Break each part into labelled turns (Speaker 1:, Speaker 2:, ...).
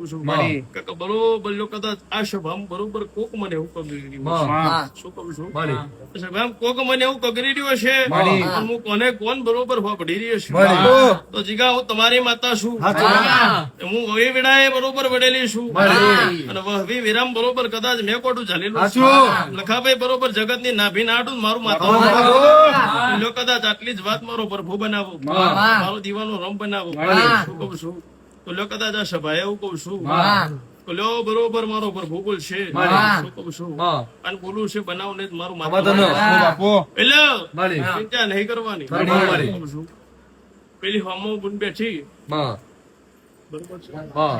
Speaker 1: કહું છું
Speaker 2: મળી.
Speaker 1: કાકા બરોબર લો કદાચ આ સભામાં બરોબર કોક મને એવું પકડી રહ્યું છે. શું કહું છું સભામાં કોક મને એવું પકડી રહ્યો છે
Speaker 2: મળી.
Speaker 1: પણ હું કોને કોણ બરોબર પકડી રહ્યો છું
Speaker 2: મળી.
Speaker 1: તો જીગા હું તમારી માતા છું
Speaker 2: હા.
Speaker 1: હું વહી વિડાએ બરોબર વડેલી છું
Speaker 2: મળી.
Speaker 1: અને વહી વિરામ બરોબર કદાચ મેં કોટું ચાલેલું
Speaker 2: સાચું.
Speaker 1: લખાભાઈ બરોબર જગત ની નાભી નાડું મારું માતા
Speaker 2: બરોબર.
Speaker 1: લો કદાચ આટલી જ વાત મારો પ્રભુ બનાવો
Speaker 2: હા.
Speaker 1: મારો દીવાનો રમ બનાવો
Speaker 2: હા.
Speaker 1: શું કહું છું તો લો કદાચ આ સભા એવું કહું છું
Speaker 2: હા.
Speaker 1: તો લ્યો બરોબર મારો પ્રભુ બોલશે
Speaker 2: હા.
Speaker 1: શું કહું છું
Speaker 2: હા.
Speaker 1: અને બોલું છે બનાવ ને જ મારું
Speaker 2: આમાં તો ન.
Speaker 1: માતા
Speaker 2: બાપુ.
Speaker 1: એટલે
Speaker 2: મળી.
Speaker 1: ચિંતા નહીં કરવાની
Speaker 2: મળી.
Speaker 1: શું કહું છું? પેલી હોમો બુન બેઠી
Speaker 2: હા.
Speaker 1: બરોબર છે
Speaker 2: હા.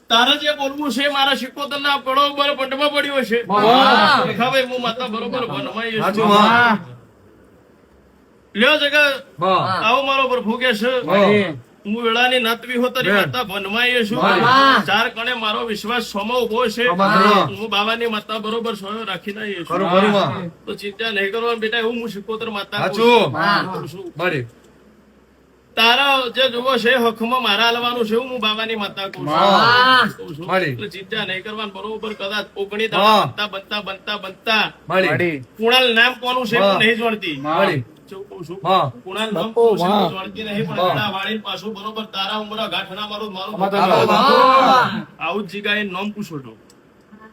Speaker 1: તારે જે બોલવું છે મારા શિકોતર ના બરોબર પંડમાં પડ્યો છે
Speaker 2: હા.
Speaker 1: લખાભાઈ હું માતા બરોબર વનમાઈ
Speaker 2: સાચું
Speaker 1: છું.
Speaker 2: માં.
Speaker 1: લ્યો જગા
Speaker 2: હા.
Speaker 1: આવો મારો પ્રભુ કે છે
Speaker 2: મળી.
Speaker 1: હું વેળાની નાતવી હો તારી
Speaker 2: બેન.
Speaker 1: માતા વનમાઈ છું
Speaker 2: હા.
Speaker 1: ચાર કણે મારો વિશ્વાસ સોમાં ઉભો છે
Speaker 2: હા.
Speaker 1: હું બાબાની માતા બરોબર સોયો રાખીને આવી છું.
Speaker 2: ખરું ખરું માં.
Speaker 1: તો ચિંતા નહીં કરવાની બેટા એવું હું શિકોતર માતા
Speaker 2: સાચું.
Speaker 1: કહું છું.
Speaker 2: મળી.
Speaker 1: તારા જે જોવો છે હકમાં મારા હાલવાનું છે એવું હું બાબાની માતા કહું
Speaker 2: હા.
Speaker 1: છું.
Speaker 2: મળી.
Speaker 1: એટલે ચિંતા નહીં કરવાની બરોબર કદાચ ઓગણી
Speaker 2: હા.
Speaker 1: બનતા
Speaker 2: મળી.
Speaker 1: કુણાલ નામ કોનું છે હું
Speaker 2: હા.
Speaker 1: નહીં જાણતી
Speaker 2: મળી.
Speaker 1: શું કહું છું?
Speaker 2: હા.
Speaker 1: કુણાલ નામ કોનું છે હું જાણતી નહીં પણ
Speaker 2: હા.
Speaker 1: એટલા વાળીને પાછું બરોબર તારા ઉમરા ગાંઠના મારું
Speaker 2: આમાં તો ન.
Speaker 1: મારું આવું જ જીગાએ નામ પૂછો છો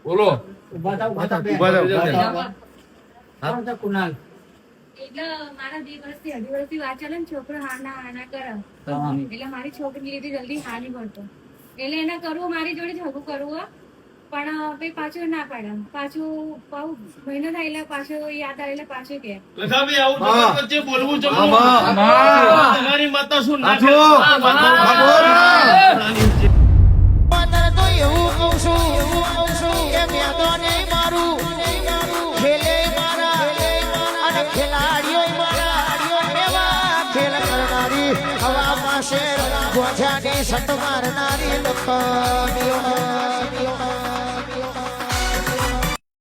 Speaker 2: બોલો.
Speaker 3: ઉભા થાવ,
Speaker 2: ઉભા થાવ.
Speaker 4: એટલે મારા 2 વર્ષથી 2.5 વર્ષથી વાત ચાલે ને છોકરો હાના કરે એટલે મારી છોકરી લીધી જલ્દી હાની પડતો એટલે એને કરવું મારી જોડે જ હગું કરવું હો. પણ પછી પાછું ના પાડે પાછું મહિનો થાય એટલે પાછું યાદ આવે એટલે પાછું કે
Speaker 1: લખાભાઈ આવું
Speaker 2: હા.
Speaker 1: જગત વચ્ચે બોલવું છે
Speaker 2: હા.
Speaker 1: તમારી માતા શું ના
Speaker 2: સાચું.
Speaker 1: કરે? માતા-
Speaker 5: અત્યારે તો એવું કહું છું કે મેં તો નહીં મારું ખેલે મારા અને ખેલાડીઓ મારા એવા ખેલ કરનારી હવા પાસે ગોજાની સટ મારનારી લખમીઓ